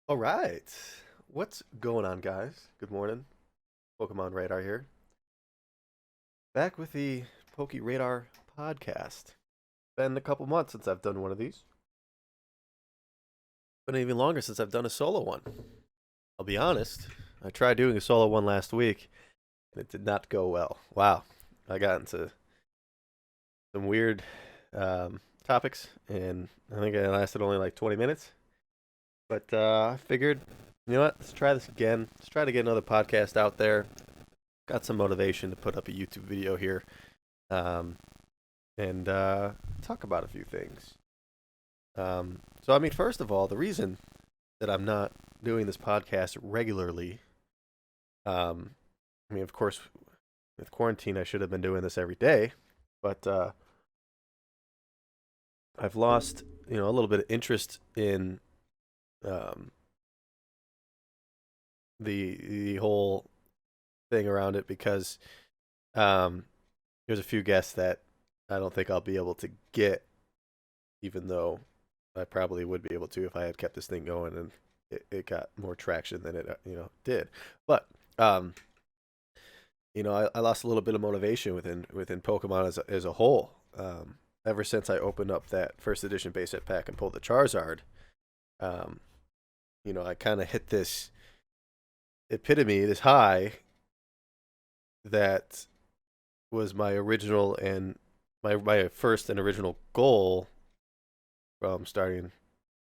All right. What's going on, guys? Good morning. PokemonRadar here. Back with the PokeRadar Podcast. Been a couple months since I've done one of these. Been even longer since I've done a solo one. I'll be honest, I tried doing a solo one last week, and it did not go well. Wow. I got into some weird topics, and I think it lasted only like 20 minutes. But I figured, you know what? Let's try this again. Let's try to get another podcast out there. Got some motivation to put up a YouTube video here, um, and talk about a few things. So, I mean, first of all, the reason that I'm not doing this podcast regularly, um, I mean, of course, with quarantine, I should have been doing this every day, but I've lost, a little bit of interest in um, the whole thing around it because um, there's a few guests that I don't think I'll be able to get, even though I probably would be able to if I had kept this thing going and it got more traction than it did. But um, I lost a little bit of motivation within Pokemon as a whole. Ever since I opened up that first edition base set pack and pulled the Charizard, um, I kind of hit this epitome, this high that was my original and my first and original goal from starting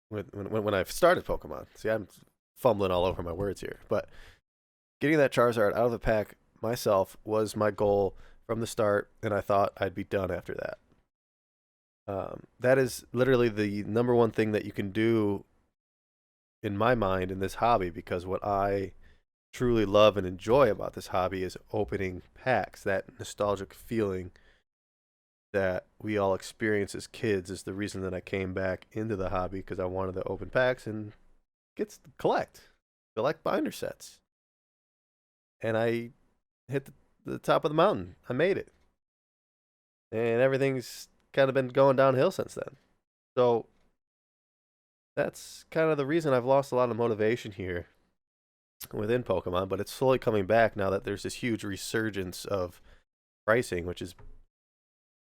when I started Pokemon. See, I'm fumbling all over my words here, but getting that Charizard out of the pack myself was my goal from the start, and I thought I'd be done after that. That is literally the number one thing that you can do in my mind in this hobby, because what I truly love and enjoy about this hobby is opening packs. That nostalgic feeling that we all experience as kids is the reason that I came back into the hobby, because I wanted to open packs and collect binder sets. And I hit the top of the mountain. I made it. And everything's kind of been going downhill since then. So that's kind of the reason I've lost a lot of motivation here within Pokemon, but it's slowly coming back now that there's this huge resurgence of pricing, which is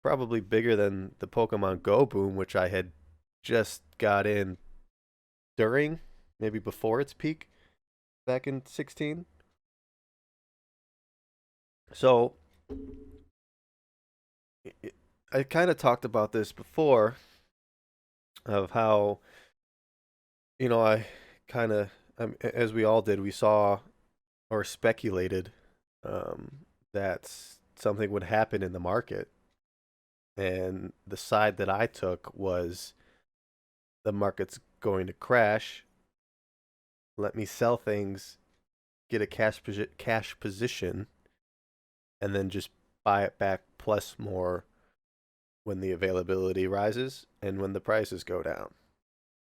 probably bigger than the Pokemon Go boom, which I had just got in during, maybe before its peak back in 16. So I kind of talked about this before, of how, I kind of, as we all did, we saw or speculated that something would happen in the market. And the side that I took was the market's going to crash. Let me sell things, get a cash position, and then just buy it back plus more when the availability rises and when the prices go down.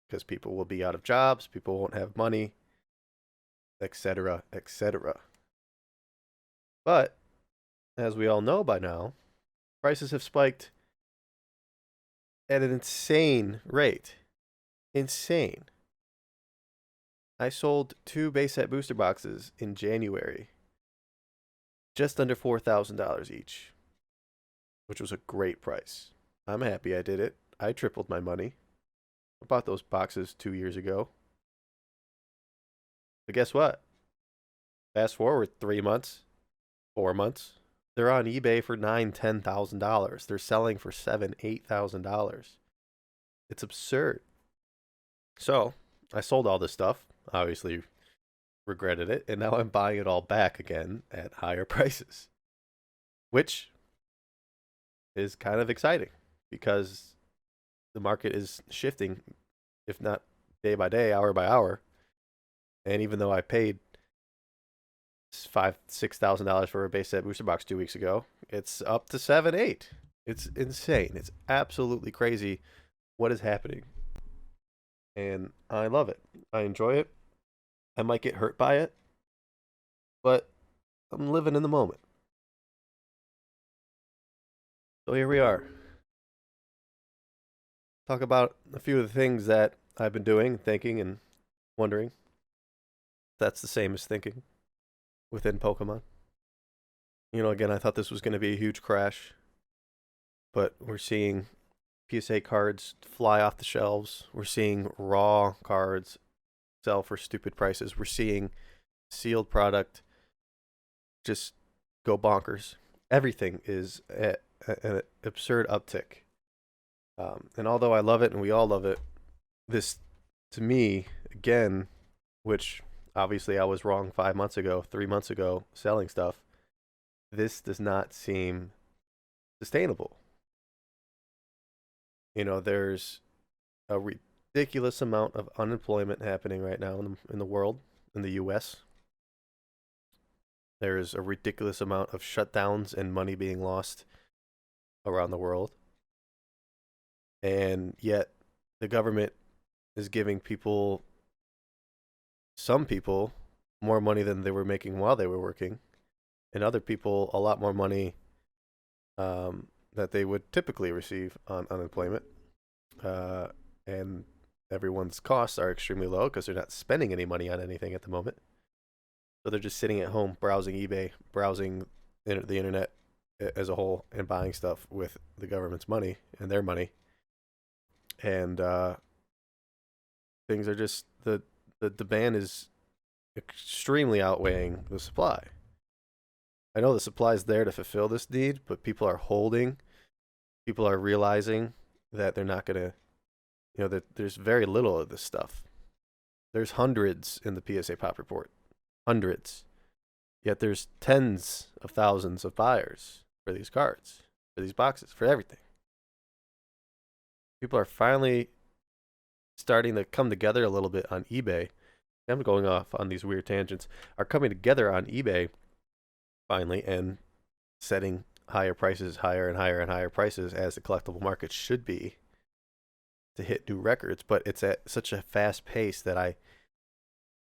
Because people will be out of jobs, people won't have money, etc., etc. But as we all know by now, prices have spiked at an insane rate. Insane. I sold 2 base set booster boxes in January, just under $4,000 each, which was a great price. I'm happy I did it. I tripled my money. I bought those boxes 2 years ago. But guess what? Fast forward 3 months, 4 months. They're on eBay for $9,000, $10,000. They're selling for $7,000, $8,000. It's absurd. So I sold all this stuff. Obviously, regretted it, and now I'm buying it all back again at higher prices, which is kind of exciting because the market is shifting, if not day by day, hour by hour. And even though I paid $5,000, $6,000 for a base set booster box 2 weeks ago, it's up to 7, 8. It's insane. It's absolutely crazy what is happening, and I love it. I enjoy it. I might get hurt by it, but I'm living in the moment. So here we are. Talk about a few of the things that I've been doing, thinking, and wondering. that's the same as thinking within Pokemon. Again, I thought this was going to be a huge crash, but we're seeing PSA cards fly off the shelves. We're seeing raw cards sell for stupid prices. We're seeing sealed product just go bonkers. Everything is at an absurd uptick. And although I love it and we all love it, this, to me, again, which obviously I was wrong 5 months ago, 3 months ago, selling stuff, this does not seem sustainable. There's a ridiculous amount of unemployment happening right now in the world, in the U.S. There's a ridiculous amount of shutdowns and money being lost around the world. And yet the government is giving some people, more money than they were making while they were working, and other people a lot more money that they would typically receive on unemployment. And everyone's costs are extremely low because they're not spending any money on anything at the moment. So they're just sitting at home browsing eBay, browsing the internet as a whole, and buying stuff with the government's money and their money. And things are just, the demand is extremely outweighing the supply. I know the supply is there to fulfill this need, but people are holding. People are realizing that they're not going to, that there's very little of this stuff. There's hundreds in the PSA Pop Report. Hundreds. Yet there's tens of thousands of buyers for these cards, for these boxes, for everything. People are finally starting to come together a little bit on eBay. I'm going off on these weird tangents. Are coming together on eBay finally and setting higher prices, higher and higher and higher prices, as the collectible market should be, to hit new records. But it's at such a fast pace that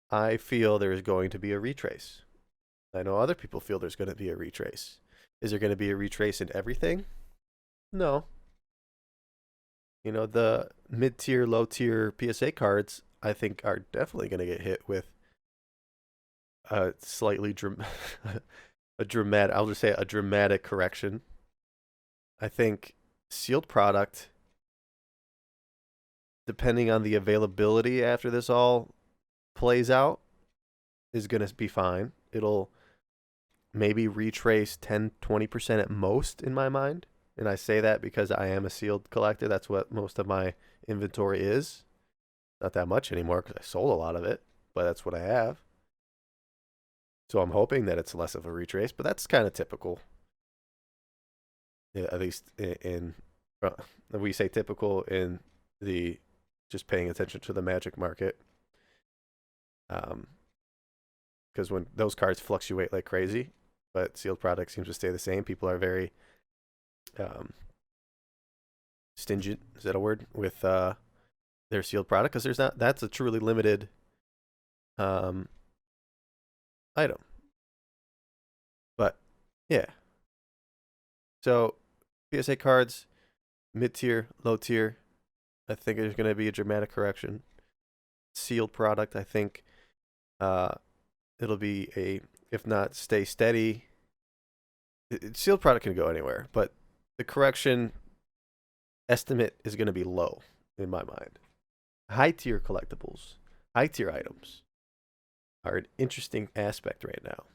I feel there is going to be a retrace. I know other people feel there's going to be a retrace. Is there going to be a retrace in everything? No. The mid-tier, low-tier PSA cards, I think, are definitely going to get hit with a slightly dramatic correction. I think sealed product, depending on the availability after this all plays out, is going to be fine. It'll maybe retrace 10-20% at most in my mind. And I say that because I am a sealed collector. That's what most of my inventory is. Not that much anymore because I sold a lot of it, but that's what I have. So I'm hoping that it's less of a retrace, but that's kind of typical. Yeah, at least we say typical in the just paying attention to the Magic market. Because when those cards fluctuate like crazy, but sealed product seems to stay the same. People are very stingent, is that a word, with their sealed product, because that's a truly limited item. But yeah, so PSA cards, mid-tier, low-tier, I think there's going to be a dramatic correction. Sealed product, I think it'll be if not stay steady. Sealed product can go anywhere, but the correction estimate is going to be low in my mind. High-tier collectibles, high-tier items are an interesting aspect right now.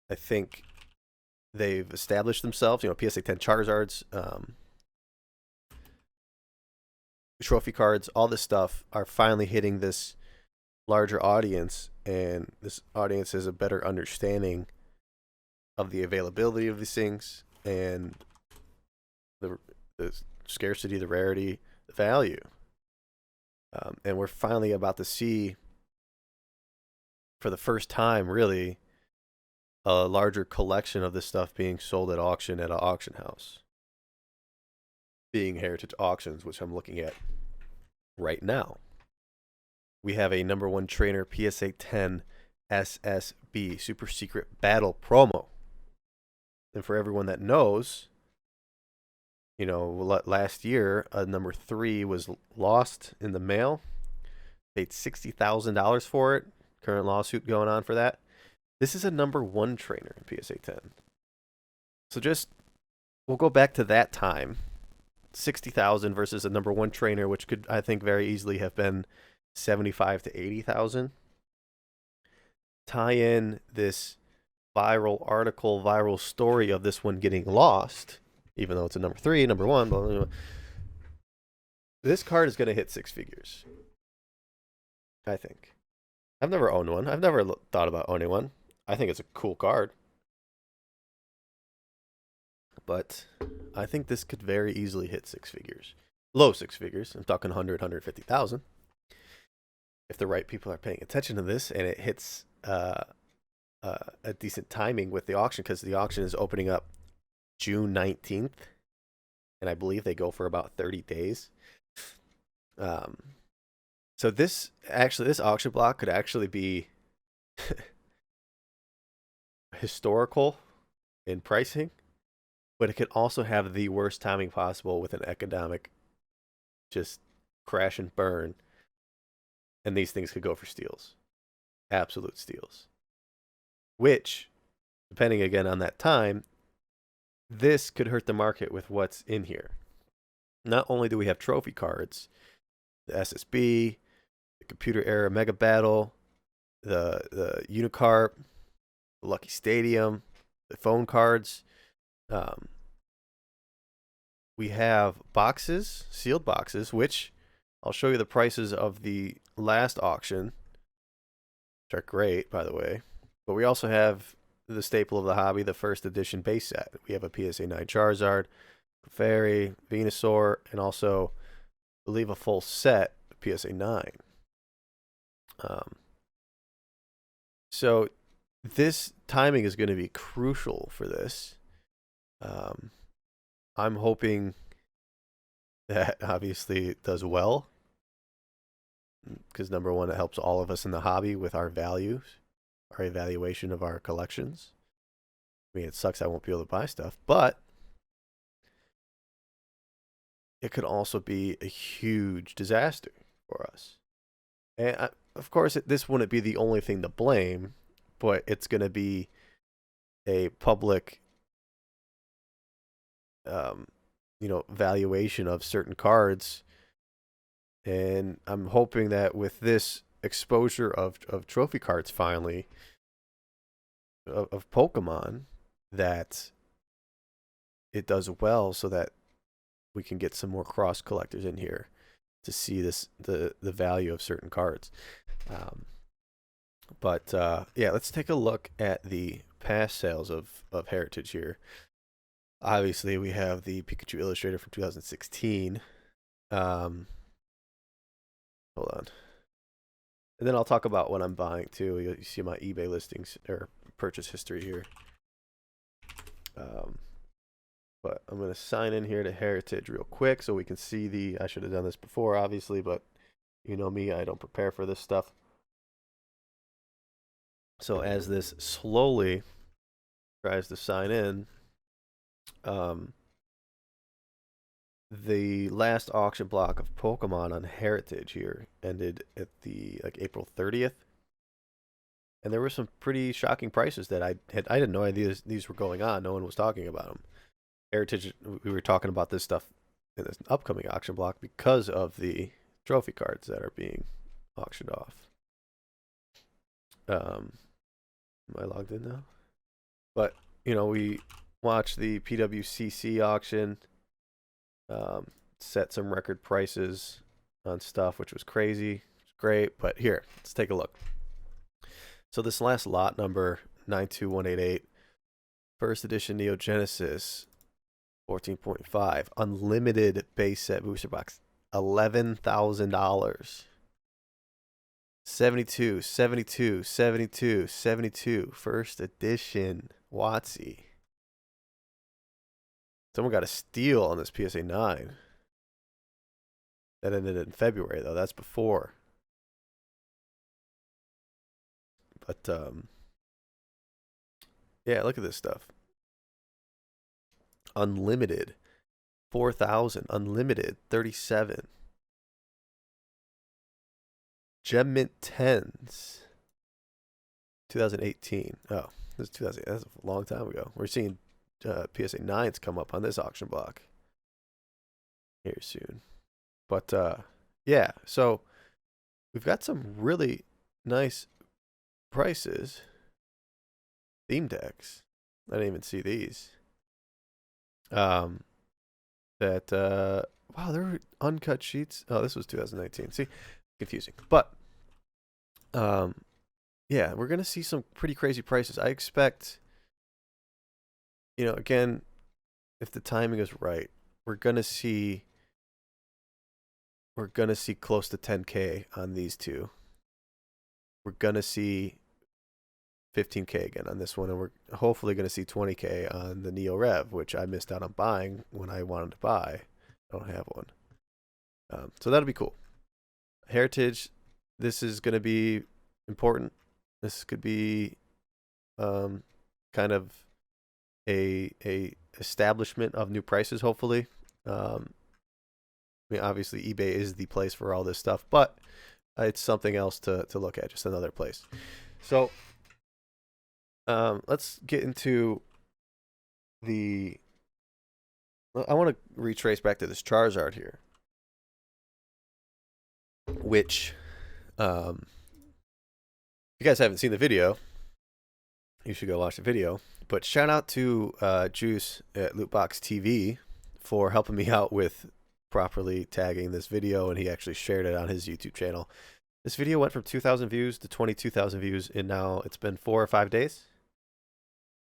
I think they've established themselves. PSA 10 Charizards, trophy cards, all this stuff are finally hitting this larger audience, and this audience has a better understanding of the availability of these things and the scarcity, the rarity, the value. And we're finally about to see, for the first time, really, a larger collection of this stuff being sold at auction at an auction house. Being Heritage Auctions, which I'm looking at right now. We have a number 1 trainer PSA 10 SSB Super Secret Battle promo. And for everyone that knows, last year, a number 3 was lost in the mail. paid $60,000 for it. Current lawsuit going on for that. This is a number 1 trainer in PSA 10. So we'll go back to that time. 60,000 versus a number 1 trainer, which could, I think, very easily have been 75 to 80,000. Tie in this viral article, viral story of this one getting lost, even though it's a number 3, number 1, blah, blah, blah. This card is going to hit 6 figures, I think. I've never owned one. I've never thought about owning one. I think it's a cool card. But I think this could very easily hit 6 figures. Low 6 figures. I'm talking 100, 150,000. If the right people are paying attention to this and it hits a decent timing with the auction, because the auction is opening up June 19th. And I believe they go for about 30 days. So this auction block could actually be historical in pricing, but it could also have the worst timing possible with an economic just crash and burn. And these things could go for steals. Absolute steals. Which, depending again on that time, this could hurt the market with what's in here. Not only do we have trophy cards, the SSB, the Computer Era Mega Battle, the Unicarp, the Lucky Stadium, the phone cards. We have boxes, sealed boxes, which I'll show you the prices of the last auction, which are great, by the way. But we also have the staple of the hobby, the first edition base set. We have a PSA 9 Charizard, Fairy, Venusaur, and also, I believe, a full set of PSA 9. So this timing is going to be crucial for this. I'm hoping that obviously it does well, because number 1, it helps all of us in the hobby with our values, our evaluation of our collections. I mean, it sucks I won't be able to buy stuff, but it could also be a huge disaster for us. And of course, this wouldn't be the only thing to blame, but it's going to be a public, valuation of certain cards. And I'm hoping that with this exposure of trophy cards finally, of Pokemon, that it does well so that we can get some more cross collectors in here to see the value of certain cards. But let's take a look at the past sales of Heritage here. Obviously, we have the Pikachu Illustrator from 2016. Hold on. And then I'll talk about what I'm buying too. You see my eBay listings or purchase history here. But I'm going to sign in here to Heritage real quick so we can see I should have done this before, obviously, but you know me, I don't prepare for this stuff. So as this slowly tries to sign in, the last auction block of Pokemon on Heritage here ended at the April 30th. And there were some pretty shocking prices that I didn't know these were going on. No one was talking about them. Heritage, we were talking about this stuff in this upcoming auction block because of the trophy cards that are being auctioned off. Am I logged in now? But, we watched the PWCC auction, set some record prices on stuff, which was crazy. It's great, but here, let's take a look. So this last lot number, 92188, first edition Neo Genesis, 14.5, unlimited base set booster box, $11,000. 72, 72, 72, 72, first edition WotC. Someone got a steal on this PSA 9. That ended in February, though. That's before. But, yeah, look at this stuff. Unlimited, 4,000. Unlimited, 37. Gem Mint 10s, 2018. Oh, this is 2008. That's a long time ago. We're seeing PSA 9s come up on this auction block here soon. But yeah, so we've got some really nice prices. Theme decks. I didn't even see these. Wow, there were uncut sheets. Oh, this was 2019. See, confusing. But yeah, we're gonna see some pretty crazy prices. I expect, again, if the timing is right, we're gonna see close to 10K on these two. We're gonna see 15K again on this one, and we're hopefully gonna see 20K on the Neo Rev, which I missed out on buying when I wanted to buy. I don't have one, so that'll be cool. Heritage, this is gonna be important. This could be kind of a establishment of new prices, hopefully. I mean, obviously, eBay is the place for all this stuff, but it's something else to look at, just another place. So let's get into the... I want to retrace back to this Charizard here, which, if you guys haven't seen the video, you should go watch the video. But shout out to Juice at Lootbox TV for helping me out with properly tagging this video, and he actually shared it on his YouTube channel. This video went from 2,000 views to 22,000 views, and now it's been 4 or 5 days.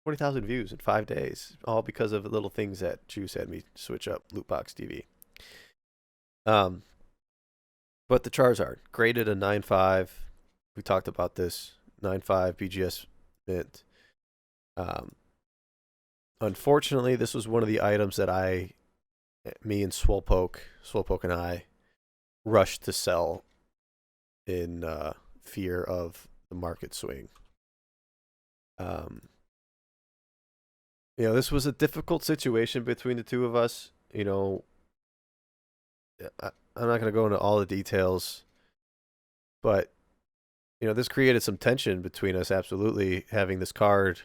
20,000 views in 5 days, all because of little things that Juice had me switch up Lootbox TV. But the Charizard, graded a 9.5. We talked about this. 9.5 BGS mint. Unfortunately, this was one of the items that me and Swolepoke and I rushed to sell in fear of the market swing. This was a difficult situation between the two of us. I'm not going to go into all the details, but this created some tension between us. Absolutely, having this card,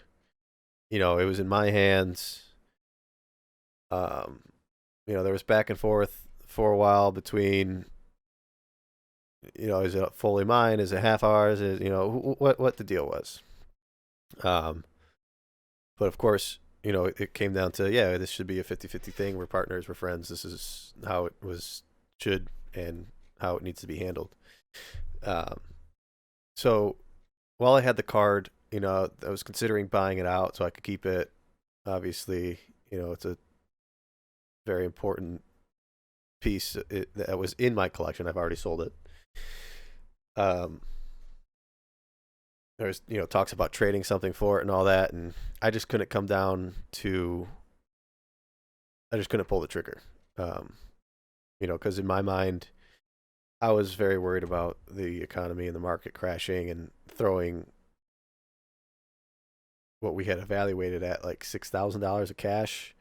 it was in my hands. There was back and forth for a while between, is it fully mine? Is it half ours? What the deal was. But of course, it came down to, this should be a 50-50 thing. We're partners, we're friends. This is how it should and how it needs to be handled. So while I had the card, I was considering buying it out so I could keep it. Obviously, it's a very important piece that was in my collection. I've already sold it. There's, talks about trading something for it and all that, and I just couldn't pull the trigger. Because in my mind, I was very worried about the economy and the market crashing and throwing what we had evaluated at like $6,000 of cash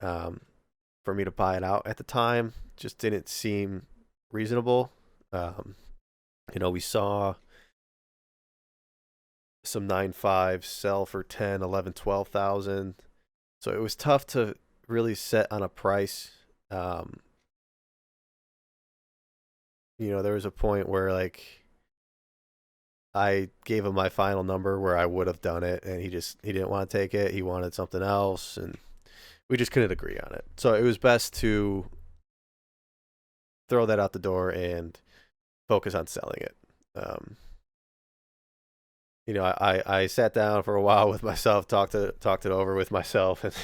for me to buy it out at the time. Just didn't seem reasonable. We saw some 9.5 sell for 10, 11, 12,000. So it was tough to really set on a price. There was a point where I gave him my final number where I would have done it, and he didn't want to take it. He wanted something else, and we just couldn't agree on it. So it was best to throw that out the door and focus on selling it. I sat down for a while with myself, talked it over with myself, and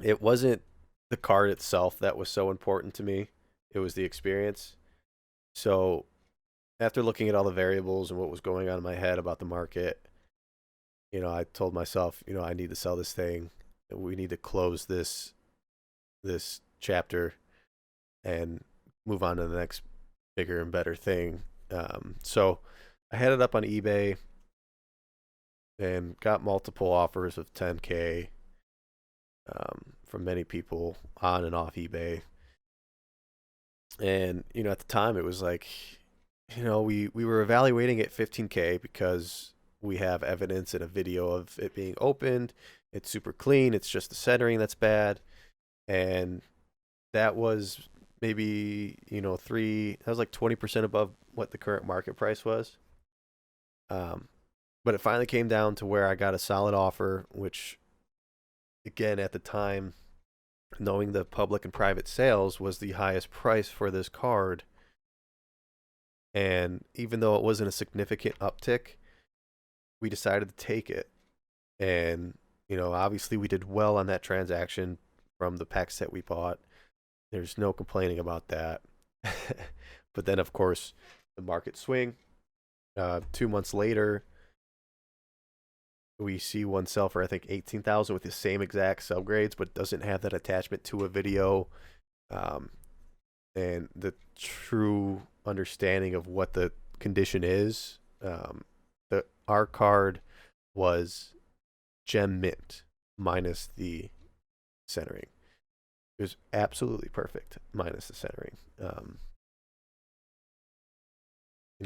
it wasn't the card itself that was so important to me. It was the experience. So after looking at all the variables and what was going on in my head about the market, I told myself, I need to sell this thing. We need to close this chapter and move on to the next bigger and better thing. So I had it up on eBay and got multiple offers of 10K from many people on and off eBay. And, at the time it was like we were evaluating at 15K because we have evidence and a video of it being opened. It's super clean. It's just the centering that's bad. And that was maybe, that was like 20% above what the current market price was. But it finally came down to where I got a solid offer, which, again, at the time, knowing the public and private sales, was the highest price for this card. And even though it wasn't a significant uptick, we decided to take it. And, obviously we did well on that transaction from the packs that we bought. There's no complaining about that. But then, of course, the market swing. 2 months later, we see one sell for, I think, 18,000 with the same exact subgrades, but doesn't have that attachment to a video. And the true understanding of what the condition is. Our card was gem mint minus the centering. It was absolutely perfect minus the centering.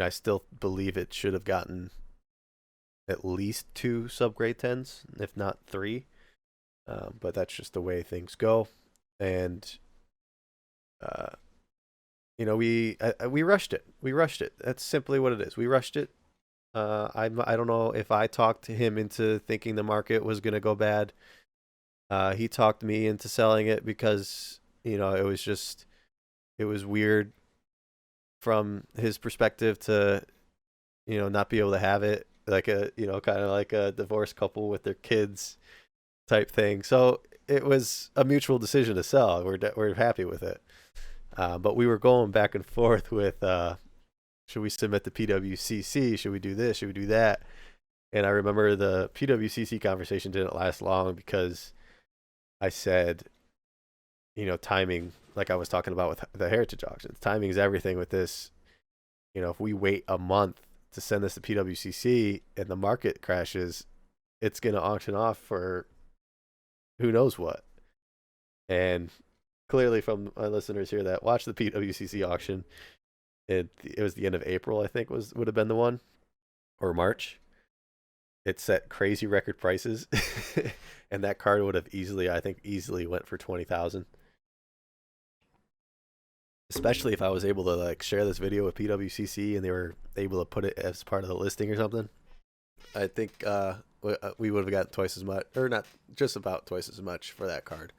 I still believe it should have gotten at least 2 subgrade 10s, if not 3. But that's just the way things go. And we rushed it. We rushed it. That's simply what it is. We rushed it. I don't know if I talked him into thinking the market was going to go bad. He talked me into selling it because, it was weird from his perspective to, not be able to have it, like kind of like a divorced couple with their kids type thing. So it was a mutual decision to sell. We're happy with it. But we were going back and forth with, should we submit the PWCC? Should we do this? Should we do that? And I remember the PWCC conversation didn't last long because I said, timing, like I was talking about with the heritage auctions, timing is everything with this. If we wait a month to send this to PWCC and the market crashes, it's going to auction off for who knows what. And clearly from my listeners here that watch the PWCC auction, it was the end of April, I think would have been the one, or March. It set crazy record prices, and that card would have easily went for 20,000. Especially if I was able to share this video with PWCC and they were able to put it as part of the listing or something. I think we would have gotten twice as much, or not, just about twice as much for that card,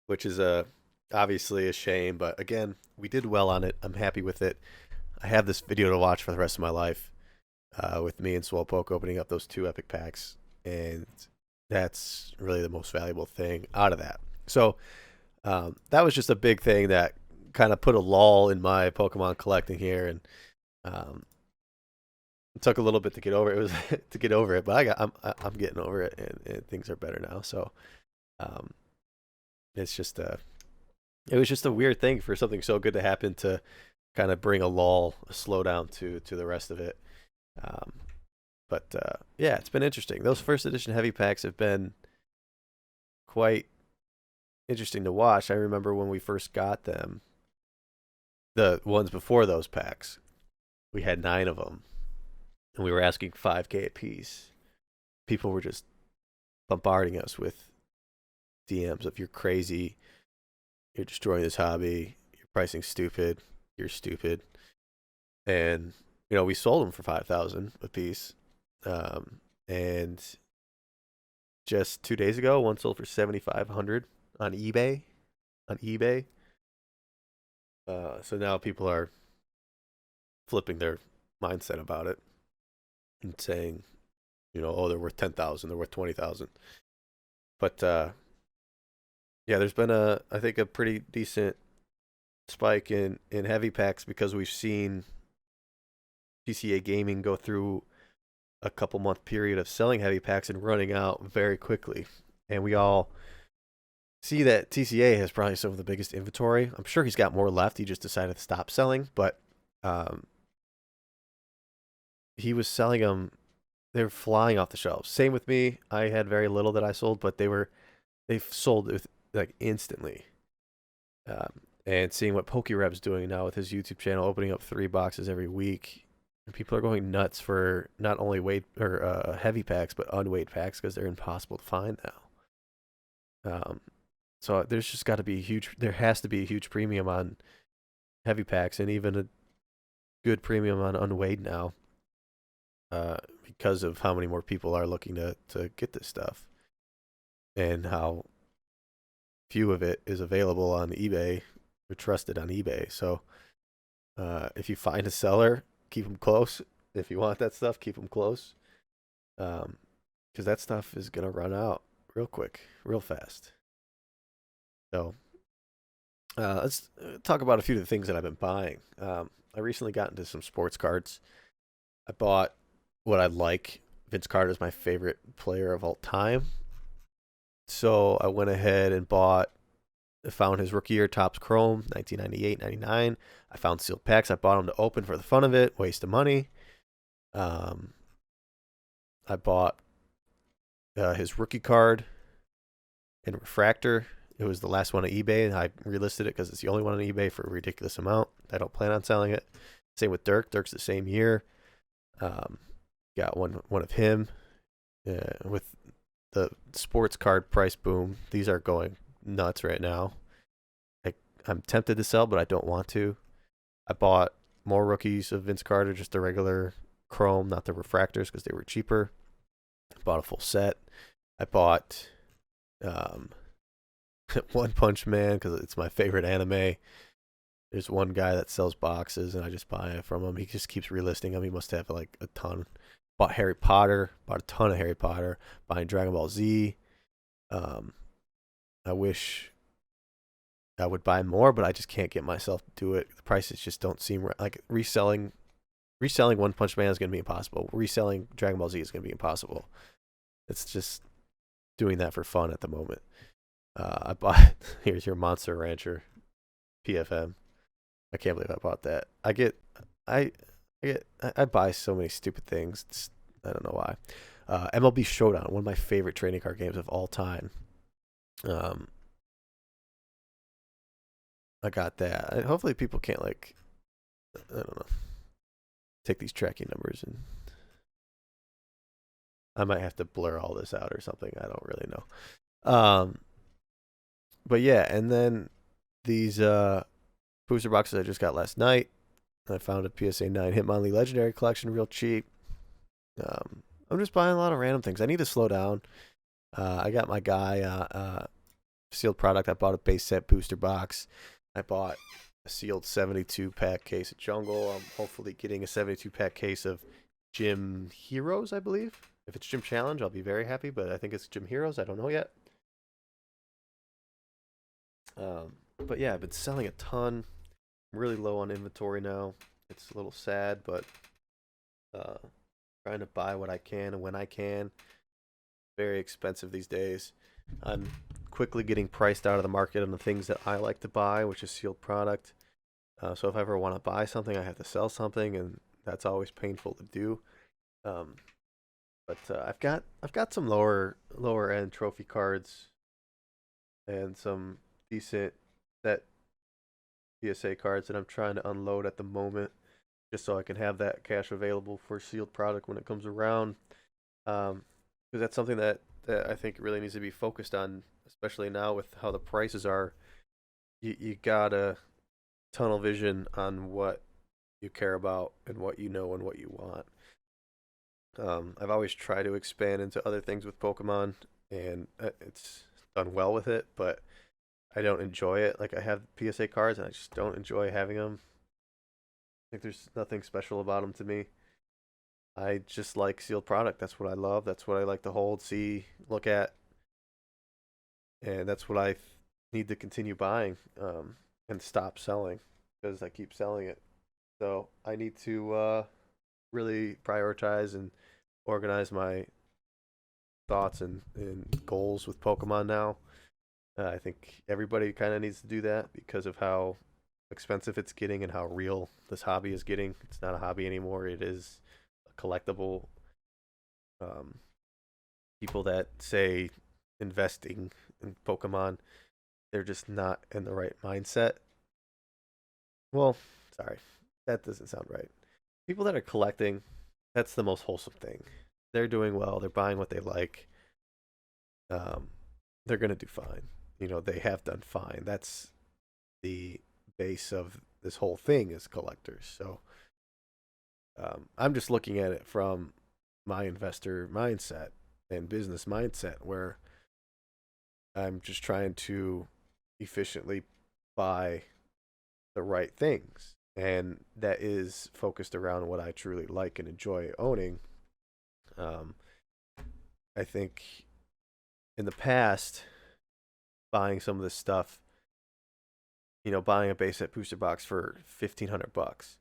which is obviously a shame. But again, we did well on it. I'm happy with it. I have this video to watch for the rest of my life, with me and Swellpoke opening up those 2 epic packs, and that's really the most valuable thing out of that. So that was just a big thing that kind of put a lull in my Pokemon collecting here, and it took a little bit to get over it. It was to get over it, but I'm getting over it, and things are better now. So it's just it was just a weird thing for something so good to happen to kind of bring a lull, a slowdown to the rest of it. But yeah, it's been interesting. Those first edition heavy packs have been quite interesting to watch. I remember when we first got them, the ones before those packs, we had 9 of them, and we were asking 5K a piece. People were just bombarding us with DMs of "you're crazy, you're destroying this hobby, your pricing's stupid, you're stupid." And we sold them for 5,000 a piece. And just 2 days ago, one sold for 7,500 on eBay. So now people are flipping their mindset about it and saying, oh, they're worth 10,000, they're worth 20,000. But yeah, there's been I think a pretty decent spike in heavy packs because we've seen TCA Gaming go through a couple month period of selling heavy packs and running out very quickly. And we all see that TCA has probably some of the biggest inventory. I'm sure he's got more left. He just decided to stop selling, but he was selling them. They were flying off the shelves. Same with me. I had very little that I sold, but they sold with, instantly. and seeing what PokeRad's doing now with his YouTube channel, opening up 3 boxes every week. And people are going nuts for not only weight or heavy packs, but unweighed packs because they're impossible to find now. So there's just got to be there has to be a huge premium on heavy packs and even a good premium on unweighed now, because of how many more people are looking to get this stuff and how few of it is available on eBay or trusted on eBay. So if you find a seller, keep them close. If you want that stuff, keep them close, because that stuff is gonna run out real quick, real fast. So let's talk about a few of the things that I've been buying. I recently got into some sports cards. I bought what I like. Vince Carter is my favorite player of all time. So I went ahead and found his rookie year Topps Chrome, 1998, 99. I found sealed packs. I bought them to open for the fun of it. Waste of money. I bought his rookie card in refractor. It was the last one on eBay, and I relisted it because it's the only one on eBay for a ridiculous amount. I don't plan on selling it. Same with Dirk. Dirk's the same year. Got one of him. With the sports card price boom, these are going nuts right now. I'm tempted to sell, but I don't want to. I bought more rookies of Vince Carter, just the regular Chrome, not the refractors, because they were cheaper. I bought a full set. I bought One Punch Man because it's my favorite anime. There's one guy that sells boxes, and I just buy it from him. He just keeps relisting them. He must have like a ton. Bought Harry Potter. Bought a ton of Harry Potter. Buying Dragon Ball Z. I wish I would buy more, but I just can't get myself to do it. The prices just don't seem right. Like reselling One Punch Man is going to be impossible. Reselling Dragon Ball Z is going to be impossible. It's just doing that for fun at the moment. I bought here's your Monster Rancher PFM. I can't believe I bought that. I buy so many stupid things. I don't know why. MLB Showdown, one of my favorite trading card games of all time. I got that. Hopefully people can't I don't know, take these tracking numbers, and I might have to blur all this out or something. I don't really know. But yeah, and then these booster boxes I just got last night. I found a PSA 9 Hitmonlee Legendary Collection real cheap. I'm just buying a lot of random things. I need to slow down. I got my guy sealed product. I bought a base set booster box. I bought a sealed 72-pack case of Jungle. I'm hopefully getting a 72-pack case of Gym Heroes, I believe. If it's Gym Challenge, I'll be very happy, but I think it's Gym Heroes. I don't know yet. But yeah, I've been selling a ton. I'm really low on inventory now. It's a little sad, but trying to buy what I can and when I can. Very expensive these days. I'm quickly getting priced out of the market on the things that I like to buy, which is sealed product. So if I ever want to buy something, I have to sell something, and that's always painful to do. But I've got some lower end trophy cards and some decent set PSA cards that I'm trying to unload at the moment, just so I can have that cash available for sealed product when it comes around. Because that's something that I think really needs to be focused on, especially now with how the prices are. You gotta tunnel vision on what you care about and what you know and what you want. I've always tried to expand into other things with Pokemon, and it's done well with it, but I don't enjoy it. Like, I have PSA cards, and I just don't enjoy having them. I think there's nothing special about them to me. I just like sealed product. That's what I love. That's what I like to hold, see, look at, and that's what I need to continue buying, and stop selling because I keep selling it. So I need to really prioritize and organize my thoughts and goals with Pokemon now. I think everybody kind of needs to do that because of how expensive it's getting and how real this hobby is getting. It's not a hobby anymore. It is a collectible. Um, People that say investing in Pokemon, they're just not in the right mindset. well, sorry, that doesn't sound right. People that are collecting, that's the most wholesome thing. They're doing well. They're buying what they like. Um, they're gonna do fine. They have done fine. That's the base of this whole thing is collectors. So I'm just looking at it from my investor mindset and business mindset, where I'm just trying to efficiently buy the right things. And that is focused around what I truly like and enjoy owning. Um, I think in the past, buying some of this stuff, buying a base set booster box for $1,500.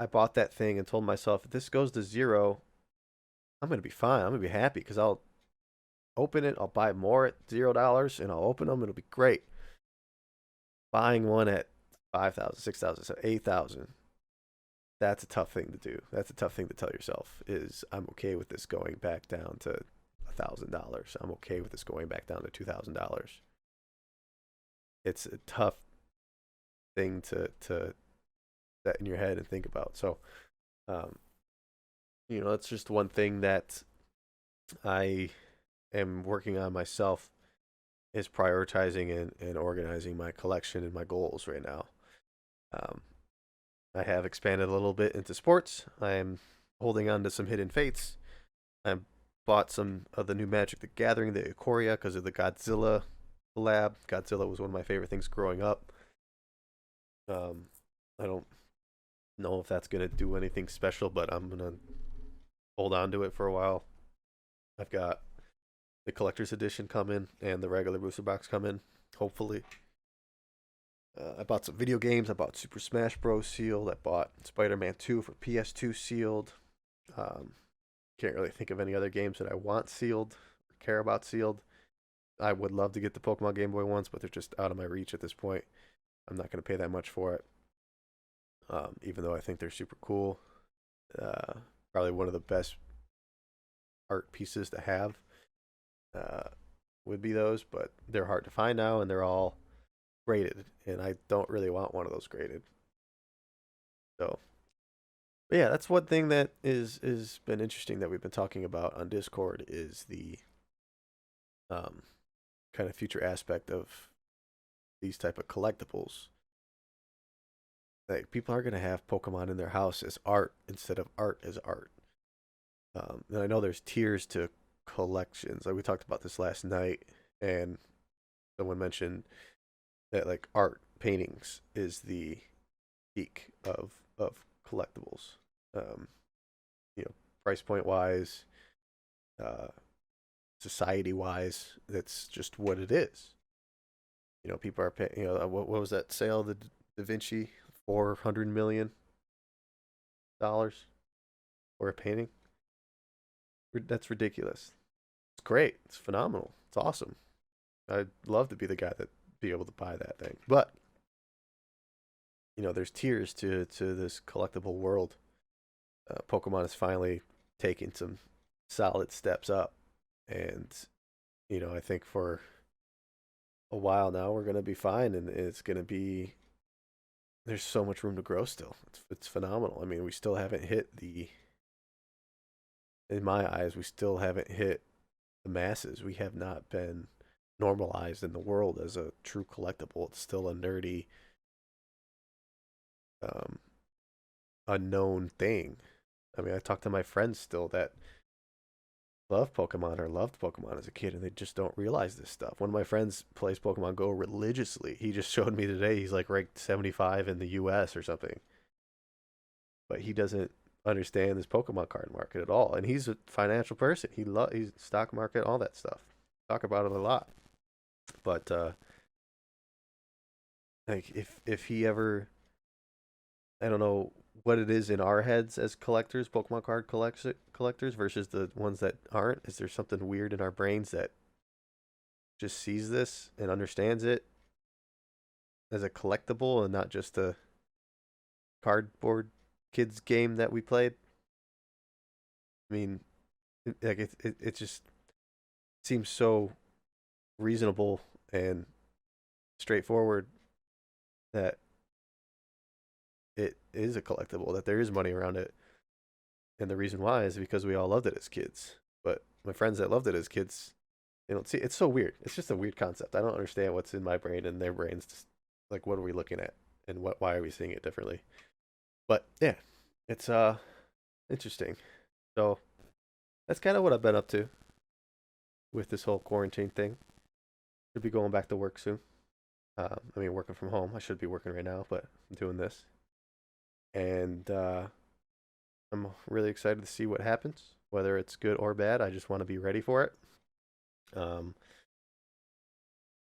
I bought that thing and told myself, if this goes to zero, I'm gonna be fine. I'm gonna be happy because I'll open it, I'll buy more at $0, and I'll open them. It'll be great. Buying one at 5,000, 6,000, 8,000. That's a tough thing to do. That's a tough thing to tell yourself. Is I'm okay with this going back down to $1,000. I'm okay with this going back down to $2,000. It's a tough thing to set in your head and think about. So, um, that's just one thing that I am working on myself, is prioritizing and organizing my collection and my goals right now. Um, I have expanded a little bit into sports. I'm holding on to some Hidden Fates. I bought some of the new Magic the Gathering, the Ikoria, because of the Godzilla collab. Godzilla was one of my favorite things growing up. Um, I don't know if that's going to do anything special, but I'm going to hold on to it for a while. I've got the collector's edition coming and the regular booster box coming, hopefully. I bought some video games. I bought Super Smash Bros. Sealed. I bought Spider-Man 2 for PS2 sealed. Um, can't really think of any other games that I want sealed or care about sealed. I would love to get the Pokemon Game Boy ones, but they're just out of my reach at this point. I'm not going to pay that much for it, even though I think they're super cool. Uh, Probably one of the best art pieces to have uh, would be those, but they're hard to find now, and they're all graded, and I don't really want one of those graded. So, but yeah, that's one thing that is been interesting that we've been talking about on Discord, is the um, kind of future aspect of these type of collectibles. Like, people are gonna have Pokemon in their house as art instead of art as art. And I know there's tiers to collections. Like, we talked about this last night, and someone mentioned that like art paintings is the peak of collectibles. Um, Price point wise, uh, society wise, that's just what it is. People are paying. What was that sale? The Da Vinci, $400 million for a painting. That's ridiculous. It's great. It's phenomenal. It's awesome. I'd love to be the guy that be able to buy that thing. But there's tiers to this collectible world. Pokemon is finally taking some solid steps up, and I think for a while now we're gonna be fine, and it's gonna be. There's so much room to grow still. It's phenomenal. I mean, we still haven't hit the. In my eyes, we still haven't hit the masses. We have not been normalized in the world as a true collectible. It's still a nerdy, um, unknown thing. I mean, I talk to my friends still that love Pokemon or loved Pokemon as a kid, and they just don't realize this stuff. One of my friends plays Pokemon Go religiously. He just showed me today he's like ranked 75 in the US or something. But he doesn't understand this Pokemon card market at all. And he's a financial person. He's stock market, all that stuff. Talk about it a lot. But like if he ever, I don't know what it is in our heads as collectors, Pokemon card collectors versus the ones that aren't. Is there something weird in our brains that just sees this and understands it as a collectible and not just a cardboard kids game that we played? I mean, like it just seems so reasonable and straightforward that it is a collectible, that there is money around it. And the reason why is because we all loved it as kids. But my friends that loved it as kids, they don't see. It's so weird. It's just a weird concept. I don't understand what's in my brain and their brains. Just, like, what are we looking at, and why are we seeing it differently? But yeah, it's interesting. So that's kind of what I've been up to with this whole quarantine thing. Should be going back to work soon. I mean, working from home. I should be working right now, but I'm doing this, and I'm really excited to see what happens, whether it's good or bad. I just want to be ready for it. Um,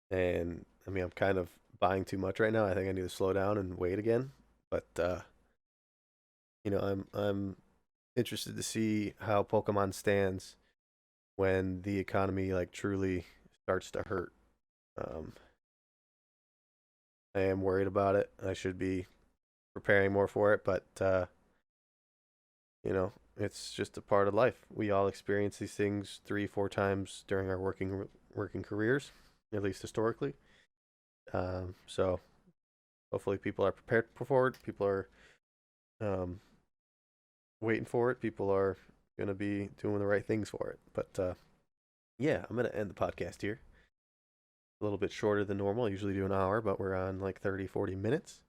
and I mean, I'm kind of buying too much right now. I think I need to slow down and wait again. But I'm interested to see how Pokemon stands when the economy like truly starts to hurt. Um, I am worried about it. I should be preparing more for it, but it's just a part of life. We all experience these things 3, 4 times during our working careers, at least historically. So hopefully people are prepared for it. People are um, waiting for it. People are going to be doing the right things for it. But yeah, I'm going to end the podcast here. A little bit shorter than normal. I usually do an hour, but we're on like 30, 40 minutes.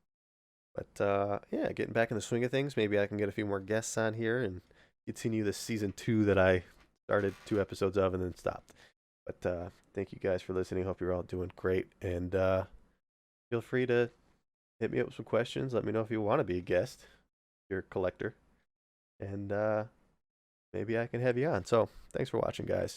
But yeah, getting back in the swing of things. Maybe I can get a few more guests on here and continue this season 2 that I started 2 episodes of and then stopped. But thank you guys for listening. Hope you're all doing great. And feel free to hit me up with some questions. Let me know if you want to be a guest, if you're a collector. And maybe I can have you on. So thanks for watching, guys.